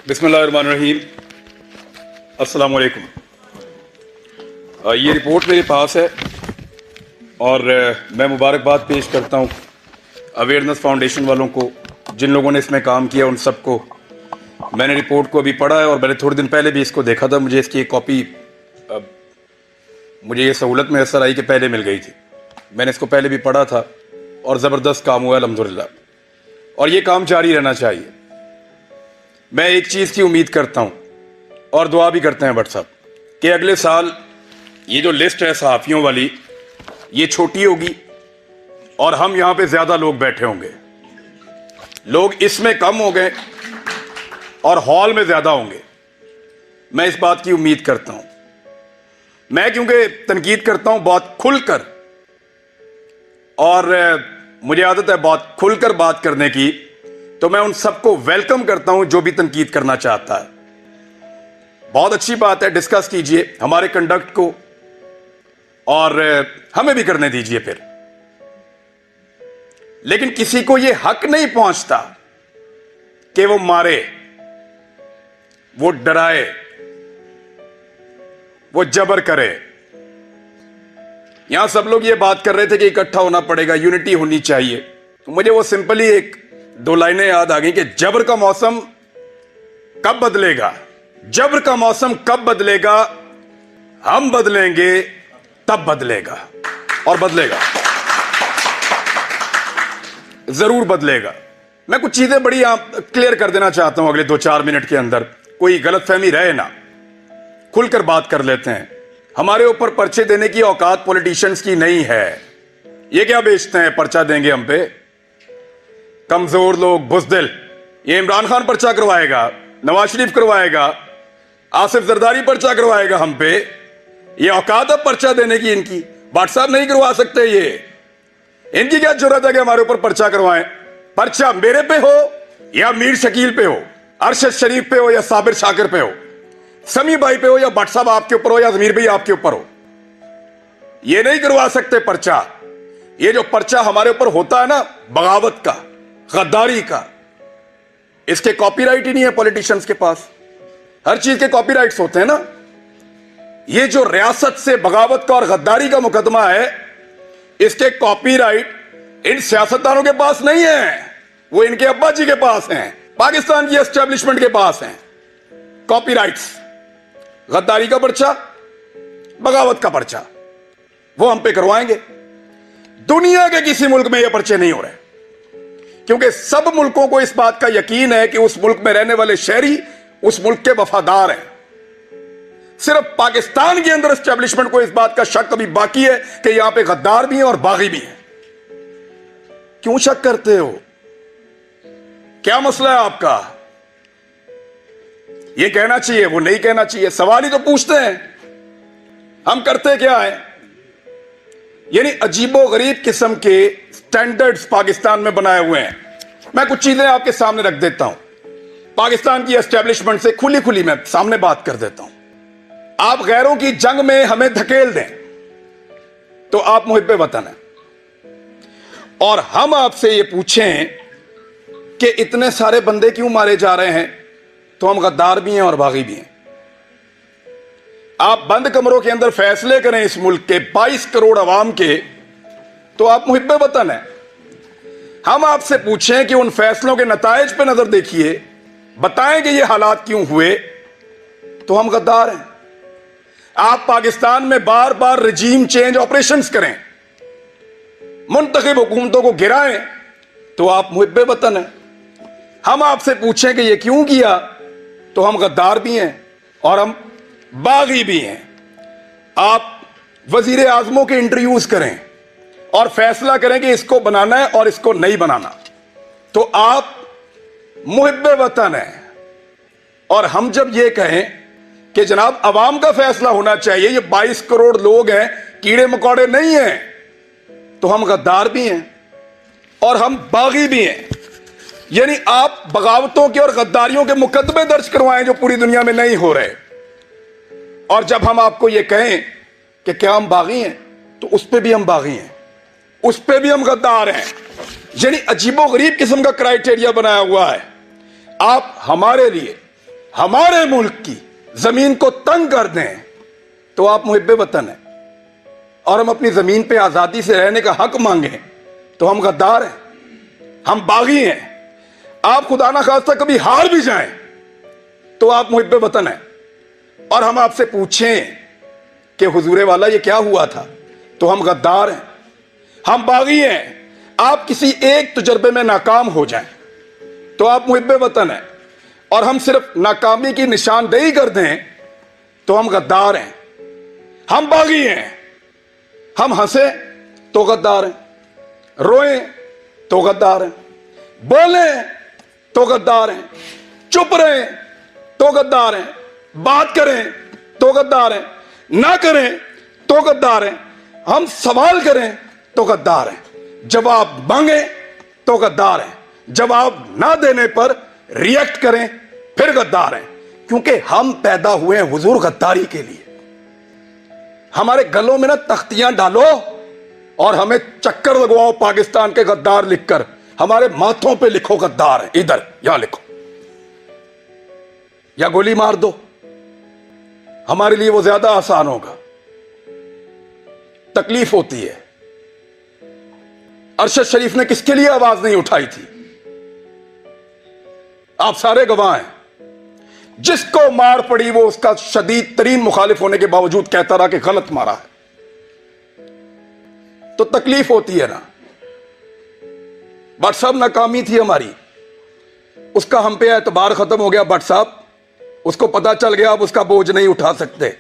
बिस्मिल्लाहिर्रहमानिर्रहीम। अस्सलाम वालेकुम। ये रिपोर्ट मेरे पास है और मैं मुबारकबाद पेश करता हूँ अवेयरनेस फाउंडेशन वालों को, जिन लोगों ने इसमें काम किया उन सबको। मैंने रिपोर्ट को अभी पढ़ा है और मैंने थोड़े दिन पहले भी इसको देखा था। मुझे इसकी एक कॉपी मुझे ये सहूलत मैसर आई कि पहले मिल गई थी। मैंने इसको पहले भी पढ़ा था और ज़बरदस्त काम हुआ अल्हम्दुलिल्लाह, और ये काम जारी रहना चाहिए। मैं एक चीज़ की उम्मीद करता हूँ और दुआ भी करते हैं भट्ट साहब कि अगले साल ये जो लिस्ट है सहाफ़ियों वाली, ये छोटी होगी और हम यहाँ पे ज़्यादा लोग बैठे होंगे। लोग इसमें कम हो गए और हॉल में ज़्यादा होंगे। मैं इस बात की उम्मीद करता हूँ। मैं क्योंकि तनकीद करता हूँ बहुत खुलकर, और मुझे आदत है बहुत खुलकर बात करने की, तो मैं उन सबको वेलकम करता हूं जो भी तनकीद करना चाहता है। बहुत अच्छी बात है, डिस्कस कीजिए हमारे कंडक्ट को और हमें भी करने दीजिए फिर। लेकिन किसी को यह हक नहीं पहुंचता कि वो मारे, वो डराए, वो जबर करे। यहां सब लोग ये बात कर रहे थे कि इकट्ठा होना पड़ेगा, यूनिटी होनी चाहिए। तो मुझे वो सिंपली एक दो लाइनें याद आ गई कि जबर का मौसम कब बदलेगा, जबर का मौसम कब बदलेगा, हम बदलेंगे तब बदलेगा, और बदलेगा, जरूर बदलेगा। मैं कुछ चीजें बड़ी क्लियर कर देना चाहता हूं अगले 2-4 मिनट के अंदर, कोई गलतफहमी रहे ना, खुलकर बात कर लेते हैं। हमारे ऊपर पर्चे देने की औकात पॉलिटिशियंस की नहीं है। ये क्या बेचते हैं, पर्चा देंगे हम पे, कमजोर लोग, बुज़दिल। ये इमरान खान पर्चा करवाएगा, नवाज शरीफ करवाएगा, आसिफ जरदारी पर्चा करवाएगा हम पे। ये औकात है पर्चा देने की इनकी? भट्ट साहब नहीं करवा सकते ये। इनकी क्या जरूरत है कि हमारे ऊपर पर्चा करवाएं? पर्चा मेरे पे हो या मीर शकील पे हो, अरशद शरीफ पे हो या साबिर शाकिर पे हो, समी भाई पे हो या भट्ट साहब आपके ऊपर हो या जमीर भाई आपके ऊपर हो, ये नहीं करवा सकते पर्चा। ये जो पर्चा हमारे ऊपर होता है ना, बगावत का, गद्दारी का, इसके कॉपीराइट ही नहीं है पॉलिटिशियंस के पास। हर चीज के कॉपीराइट्स होते हैं ना। ये जो रियासत से बगावत का और गद्दारी का मुकदमा है, इसके कॉपीराइट इन सियासतदानों के पास नहीं है, वो इनके अब्बा जी के पास हैं, पाकिस्तान की एस्टेब्लिशमेंट के पास हैं कॉपीराइट्स। गद्दारी का पर्चा, बगावत का पर्चा, वो हम पे करवाएंगे। दुनिया के किसी मुल्क में ये पर्चे नहीं हो रहे, क्योंकि सब मुल्कों को इस बात का यकीन है कि उस मुल्क में रहने वाले शहरी उस मुल्क के वफादार हैं। सिर्फ पाकिस्तान के अंदर एस्टेब्लिशमेंट को इस बात का शक अभी बाकी है कि यहां पे गद्दार भी हैं और बागी भी हैं। क्यों शक करते हो? क्या मसला है आपका? ये कहना चाहिए, वो नहीं कहना चाहिए, सवाल ही तो पूछते हैं। हम करते क्या है? यानी अजीबो गरीब किस्म के स्टैंडर्ड्स पाकिस्तान में बनाए हुए हैं। मैं कुछ चीजें आपके सामने रख देता हूं, पाकिस्तान की एस्टेब्लिशमेंट से खुली खुली मैं सामने बात कर देता हूं। आप गैरों की जंग में हमें धकेल दें तो आप मुहिब्बे वतन हैं, और हम आपसे ये पूछें कि इतने सारे बंदे क्यों मारे जा रहे हैं, तो हम गद्दार भी हैं और बागी भी हैं। आप बंद कमरों के अंदर फैसले करें इस मुल्क के 22 करोड़ अवाम के, तो आप मुहिब्बे वतन हैं। हम आपसे पूछें कि उन फैसलों के नताइज पे नजर देखिए, बताएं कि ये हालात क्यों हुए, तो हम गद्दार हैं। आप पाकिस्तान में बार बार रजीम चेंज ऑपरेशंस करें, मुंतखब हुकूमतों को गिराएं, तो आप मुहिब्बे वतन हैं। हम आपसे पूछें कि ये क्यों किया, तो हम गद्दार भी हैं और हम बागी भी हैं। आप वजीर आजमों के इंटरव्यूज करें और फैसला करें कि इसको बनाना है और इसको नहीं बनाना, तो आप मुहिब्बे वतन हैं। और हम जब ये कहें कि जनाब अवाम का फैसला होना चाहिए, ये 22 करोड़ लोग हैं, कीड़े मकोड़े नहीं हैं, तो हम गद्दार भी हैं और हम बागी भी हैं। यानी आप बगावतों के और गद्दारियों के मुकदमे दर्ज करवाएं जो पूरी दुनिया में नहीं हो रहे। और जब हम आपको यह कहें कि क्या हम बागी हैं, तो उस पर भी हम बागी हैं, उस पर भी हम गद्दार हैं। यानी अजीबो गरीब किस्म का क्राइटेरिया बनाया हुआ है। आप हमारे लिए हमारे मुल्क की जमीन को तंग कर दें तो आप मुहिब्बे वतन हैं, और हम अपनी जमीन पे आजादी से रहने का हक मांगें तो हम गद्दार हैं, हम बागी हैं। आप खुदा ना खास्ता कभी हार भी जाएं तो आप मुहिब्बे वतन हैं, और हम आपसे पूछें कि हुजूरे वाला ये क्या हुआ था तो हम गद्दार हैं, हम बागी हैं। आप किसी एक तजर्बे में नाकाम हो जाएं तो आप मुहिब्बे वतन हैं, और हम सिर्फ नाकामी की निशानदेही कर दें तो हम गद्दार हैं, हम बागी हैं। हम हंसे तो गद्दार हैं, रोएं तो गद्दार हैं, बोलें तो गद्दार हैं, चुप रहें तो गद्दार हैं, बात करें तो गद्दार हैं, ना करें तो गद्दार हैं, हम सवाल करें तो गद्दार हैं, जवाब मांगे तो गद्दार हैं, जवाब ना देने पर रिएक्ट करें फिर गद्दार हैं। क्योंकि हम पैदा हुए हैं हुजूर गद्दारी के लिए। हमारे गलों में ना तख्तियां डालो और हमें चक्कर लगवाओ पाकिस्तान के गद्दार लिखकर, हमारे माथों पे लिखो गद्दार है, इधर यहां लिखो, या गोली मार दो, हमारे लिए वो ज्यादा आसान होगा। तकलीफ होती है। अरशद शरीफ ने किसके लिए आवाज नहीं उठाई थी? आप सारे गवाह हैं। जिसको मार पड़ी वो उसका शदीद तरीन मुखालिफ होने के बावजूद कहता रहा कि गलत मारा है। तो तकलीफ होती है ना। भट्ट साहब नाकामी थी हमारी, उसका हम पे एतबार खत्म हो गया। भट्ट साहब, उसको पता चल गया अब उसका बोझ नहीं उठा सकते,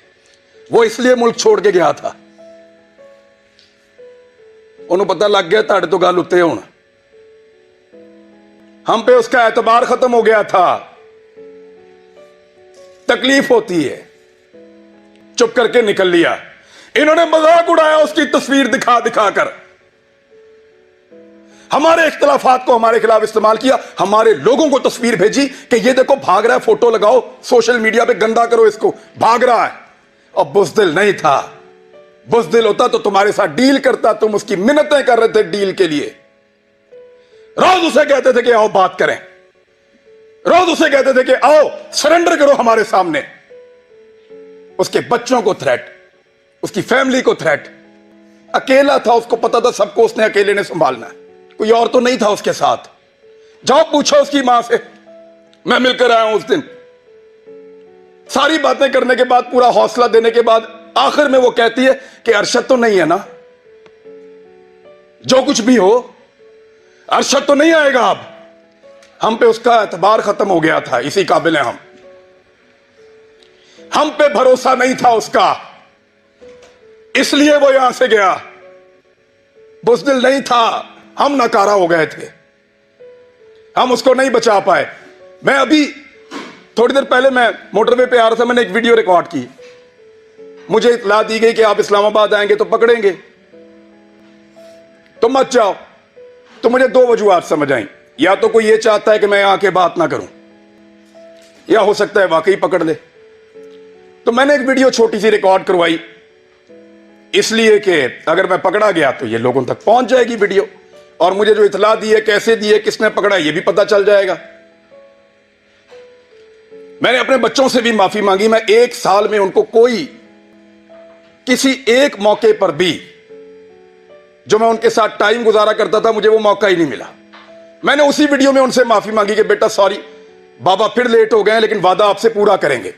वो इसलिए मुल्क छोड़ के गया था। उन्हें पता लग गया ताड़े तो गल उत्ते हुण, हम पे उसका एतबार खत्म हो गया था। तकलीफ होती है। चुप करके निकल लिया। इन्होंने मजाक उड़ाया उसकी तस्वीर दिखा दिखा कर, हमारे इख्तिलाफात को हमारे खिलाफ इस्तेमाल किया, हमारे लोगों को तस्वीर भेजी कि ये देखो भाग रहा है, फोटो लगाओ सोशल मीडिया पे, गंदा करो इसको, भाग रहा है। अब बुज़दिल नहीं था। बुज़दिल होता तो तुम्हारे साथ डील करता, तुम उसकी मिन्नतें कर रहे थे डील के लिए। रोज उसे कहते थे कि आओ बात करें, रोज उसे कहते थे कि आओ सरेंडर करो हमारे सामने। उसके बच्चों को थ्रेट, उसकी फैमिली को थ्रेट। अकेला था, उसको पता था सबको उसने अकेले ने संभालना है, कोई और तो नहीं था उसके साथ। जाओ पूछो उसकी मां से, मैं मिलकर आया हूं उस दिन। सारी बातें करने के बाद, पूरा हौसला देने के बाद, आखिर में वो कहती है कि अरशद तो नहीं है ना, जो कुछ भी हो अरशद तो नहीं आएगा। अब हम पे उसका एतबार खत्म हो गया था, इसी काबिल हैं हम पे भरोसा नहीं था उसका, इसलिए वो यहां से गया। बुज़दिल नहीं था, हम नकारा हो गए थे, हम उसको नहीं बचा पाए। मैं अभी थोड़ी देर पहले मैं मोटरवे पे आ रहा था, मैंने एक वीडियो रिकॉर्ड की। मुझे इत्तला दी गई कि आप इस्लामाबाद आएंगे तो पकड़ेंगे, तो मत जाओ। तो मुझे दो वजूहात समझ आई, या तो कोई ये चाहता है कि मैं आके बात ना करूं, या हो सकता है वाकई पकड़ ले। तो मैंने एक वीडियो छोटी सी रिकॉर्ड करवाई, इसलिए कि अगर मैं पकड़ा गया तो ये लोगों तक पहुंच जाएगी वीडियो, और मुझे जो इत्तला दी है, कैसे दी है, किसने पकड़ा, ये भी पता चल जाएगा। मैंने अपने बच्चों से भी माफी मांगी। मैं एक साल में उनको कोई किसी एक मौके पर भी जो मैं उनके साथ टाइम गुजारा करता था, मुझे वो मौका ही नहीं मिला। मैंने उसी वीडियो में उनसे माफी मांगी कि बेटा सॉरी बाबा, फिर लेट हो गए, लेकिन वादा आपसे पूरा करेंगे।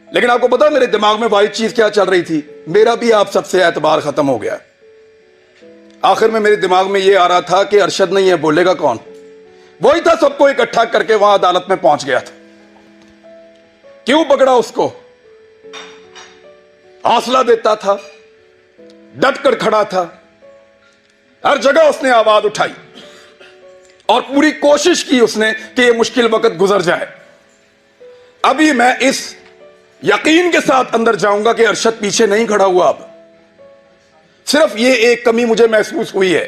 लेकिन आपको पता मेरे दिमाग में वाइट चीज क्या चल रही थी? मेरा भी आप सबसे एतबार खत्म हो गया। आखिर में मेरे दिमाग में यह आ रहा था कि अरशद नहीं है, बोलेगा कौन? वही था, सबको इकट्ठा करके वहां अदालत में पहुंच गया था। क्यों पकड़ा उसको? हौसला देता था, डट कर खड़ा था, हर जगह उसने आवाज उठाई और पूरी कोशिश की उसने कि यह मुश्किल वक्त गुजर जाए। अभी मैं इस यकीन के साथ अंदर जाऊंगा कि अरशद पीछे नहीं खड़ा हुआ। अब सिर्फ ये एक कमी मुझे महसूस हुई है,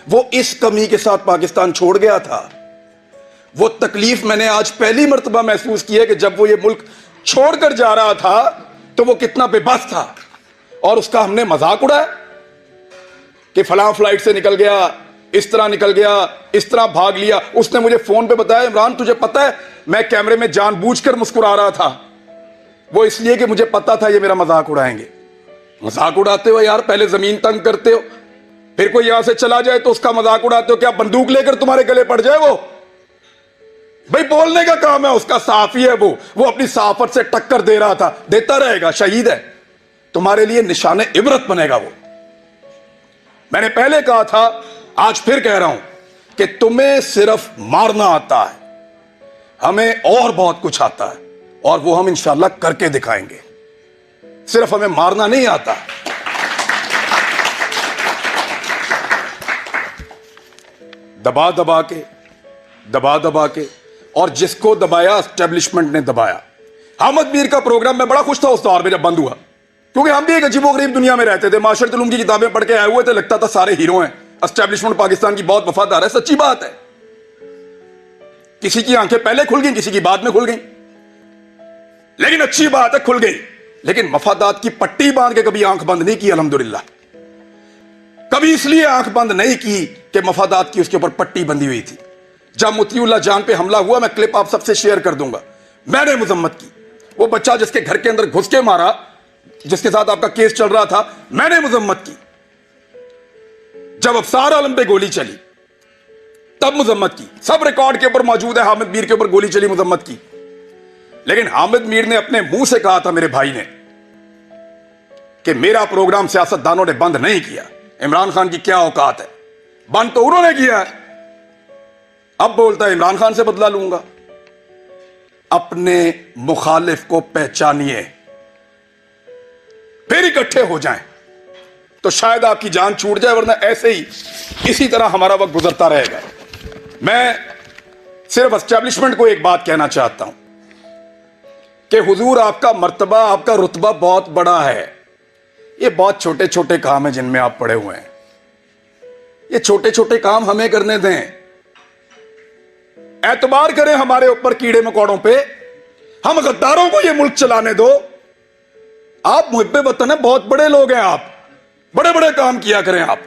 वो इस कमी के साथ पाकिस्तान छोड़ गया था। वो तकलीफ मैंने आज पहली मर्तबा महसूस की है कि जब वो ये मुल्क छोड़कर जा रहा था तो वो कितना बेबस था, और उसका हमने मजाक उड़ाया कि फलां फ्लाइट से निकल गया, इस तरह निकल गया, इस तरह भाग लिया। उसने मुझे फोन पे बताया, इमरान तुझे पता है मैं कैमरे में जानबूझकर मुस्कुरा रहा था, वो इसलिए कि मुझे पता था ये मेरा मजाक उड़ाएंगे। मजाक उड़ाते हो यार, पहले जमीन तंग करते हो, फिर कोई यहां से चला जाए तो उसका मजाक उड़ाते हो। क्या बंदूक लेकर तुम्हारे गले पड़ जाए? वो भाई बोलने का काम है उसका, साफी है वो अपनी साफत से टक्कर दे रहा था, देता रहेगा, शहीद है, तुम्हारे लिए निशाने इबरत बनेगा वो। मैंने पहले कहा था, आज फिर कह रहा हूं कि तुम्हें सिर्फ मारना आता है, हमें और बहुत कुछ आता है, और वो हम इंशाल्लाह करके दिखाएंगे। सिर्फ हमें मारना नहीं आता। दबा दबा के और जिसको दबाया एस्टेब्लिशमेंट ने दबाया। अहमद मीर का प्रोग्राम, मैं बड़ा खुश था उस दौर में जब बंद हुआ, क्योंकि हम भी एक अजीबोगरीब दुनिया में रहते थे। माशरत उलूम की किताबें पढ़ के आए हुए थे, लगता था सारे हीरो हैं, एस्टेब्लिशमेंट पाकिस्तान की बहुत वफादार है। सच्ची बात है, किसी की आंखें पहले खुल गई, किसी की बाद में खुल गई, लेकिन अच्छी बात है खुल गई। लेकिन मफादात की पट्टी बांध के कभी आंख बंद नहीं की, अल्हम्दुलिल्लाह। कभी इसलिए आंख बंद नहीं की कि मफादात की उसके ऊपर पट्टी बंधी हुई थी। जब मुतीउल्लाह जान पे हमला हुआ, मैं क्लिप आप सबसे शेयर कर दूंगा, मैंने मजम्मत की। वो बच्चा जिसके घर के अंदर घुस के मारा, जिसके साथ आपका केस चल रहा था, मैंने मजम्मत की। जब अफसार आलम पे गोली चली तब मजम्मत की, सब रिकॉर्ड के ऊपर मौजूद है, हामिद मीर के ऊपर गोली चली, मजम्मत की। लेकिन हामिद मीर ने अपने मुंह से कहा था, मेरे भाई ने, कि मेरा प्रोग्राम सियासतदानों ने बंद नहीं किया। इमरान खान की क्या औकात है, बंद तो उन्होंने किया है। अब बोलता है इमरान खान से बदला लूंगा। अपने मुखालिफ को पहचानिए, फिर इकट्ठे हो जाएं, तो शायद आपकी जान छूट जाए, वरना ऐसे ही इसी तरह हमारा वक्त गुजरता रहेगा। मैं सिर्फ एस्टेब्लिशमेंट को एक बात कहना चाहता हूं कि हुजूर आपका मर्तबा, आपका रुतबा बहुत बड़ा है। ये बहुत छोटे छोटे काम है जिनमें आप पड़े हुए हैं, ये छोटे छोटे काम हमें करने दें। एतबार करें हमारे ऊपर कीड़े मकोड़ों पे, हम गद्दारों को ये मुल्क चलाने दो। आप मुहिब्बे वतन है, बहुत बड़े लोग हैं आप, बड़े बड़े काम किया करें आप,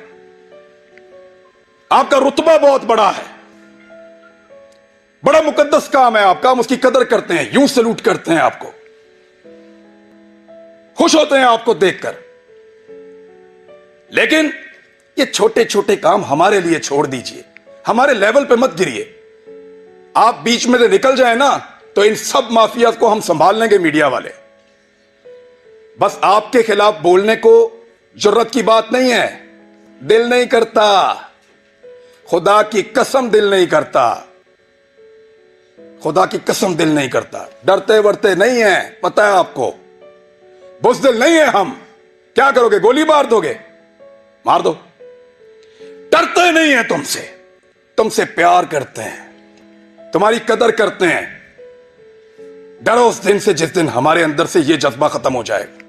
आपका रुतबा बहुत बड़ा है, बड़ा मुकद्दस काम है आपका, हम उसकी कदर करते हैं, यूं सलूट करते हैं आपको, खुश होते हैं आपको देखकर। लेकिन ये छोटे छोटे काम हमारे लिए छोड़ दीजिए, हमारे लेवल पे मत गिरिए। आप बीच में से निकल जाए ना, तो इन सब माफिया को हम संभाल लेंगे, मीडिया वाले। बस आपके खिलाफ बोलने को जुर्रत की बात नहीं है, दिल नहीं करता, खुदा की कसम दिल नहीं करता, खुदा की कसम दिल नहीं करता। डरते वरते नहीं है, पता है आपको, बुज़दिल नहीं है हम। क्या करोगे, गोली मार दोगे, मार दो। डरते नहीं है तुमसे, तुमसे प्यार करते हैं, तुम्हारी कदर करते हैं। डरो उस दिन से जिस दिन हमारे अंदर से यह जज्बा खत्म हो जाएगा।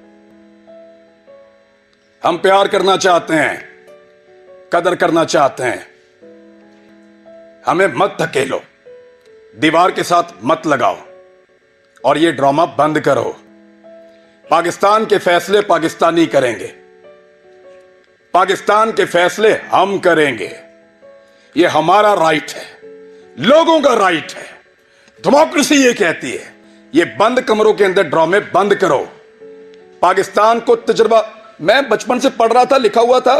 हम प्यार करना चाहते हैं, कदर करना चाहते हैं, हमें मत धकेलो, दीवार के साथ मत लगाओ, और यह ड्रामा बंद करो। पाकिस्तान के फैसले पाकिस्तानी करेंगे, पाकिस्तान के फैसले हम करेंगे। यह हमारा राइट है, लोगों का राइट है, डेमोक्रेसी ये कहती है। ये बंद कमरों के अंदर ड्रामे बंद करो। पाकिस्तान को तजुर्बा, मैं बचपन से पढ़ रहा था, लिखा हुआ था,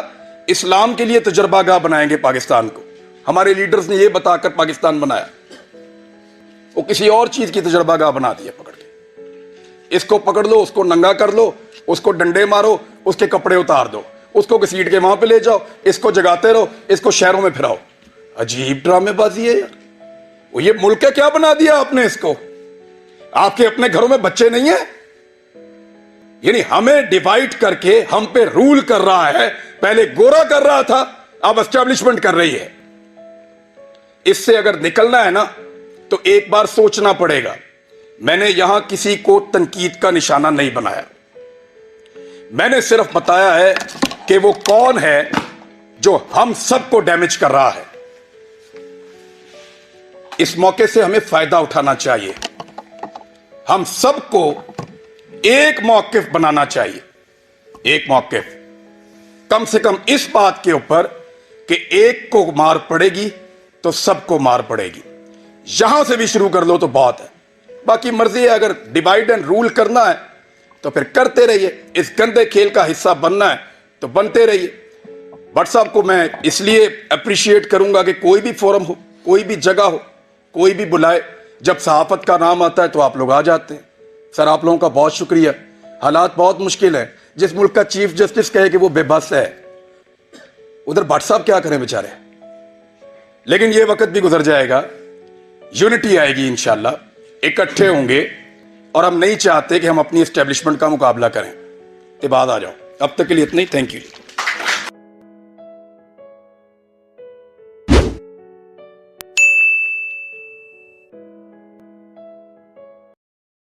इस्लाम के लिए तजुर्बागाह बनाएंगे पाकिस्तान को। हमारे लीडर्स ने यह बताकर पाकिस्तान बनाया, वो किसी और चीज की तजुर्बागाह बना दिया पकड़ के। इसको पकड़ लो, उसको नंगा कर लो, उसको डंडे मारो, उसके कपड़े उतार दो, उसको घसीट के वहां पे ले जाओ, इसको जगाते रहो, इसको शहरों में फिराओ। अजीब ड्रामेबाजी है यार। वो ये मुल्क क्या बना दिया आपने इसको? आपके अपने घरों में बच्चे नहीं है? यानी हमें डिवाइड करके हम पे रूल कर रहा है। पहले गोरा कर रहा था, अब एस्टेब्लिशमेंट कर रही है। इससे अगर निकलना है ना, तो एक बार सोचना पड़ेगा। मैंने यहां किसी को तनकीद का निशाना नहीं बनाया, मैंने सिर्फ बताया है कि वो कौन है जो हम सबको डैमेज कर रहा है। इस मौके से हमें फायदा उठाना चाहिए, हम सबको एक मौकिफ बनाना चाहिए। एक मौकिफ कम से कम इस बात के ऊपर कि एक को मार पड़ेगी तो सबको मार पड़ेगी। यहां से भी शुरू कर लो तो बहुत है, बाकी मर्जी है। अगर डिवाइड एंड रूल करना है तो फिर करते रहिए, इस गंदे खेल का हिस्सा बनना है तो बनते रहिए। भट्ट साहब को मैं इसलिए अप्रिशिएट करूंगा कि कोई भी फोरम हो, कोई भी जगह हो, कोई भी बुलाए, जब सहाफत का नाम आता है तो आप लोग आ जाते हैं। सर आप लोगों का बहुत शुक्रिया। हालात बहुत मुश्किल है, जिस मुल्क का चीफ जस्टिस कहे कि वो बेबस है, उधर भट्ट साहब क्या करें बेचारे। लेकिन ये वक्त भी गुजर जाएगा, यूनिटी आएगी इंशाल्लाह, इकट्ठे होंगे। और हम नहीं चाहते कि हम अपनी एस्टेब्लिशमेंट का मुकाबला करें। इबाद आ जाओ। अब तक के लिए इतना ही, थैंक यू।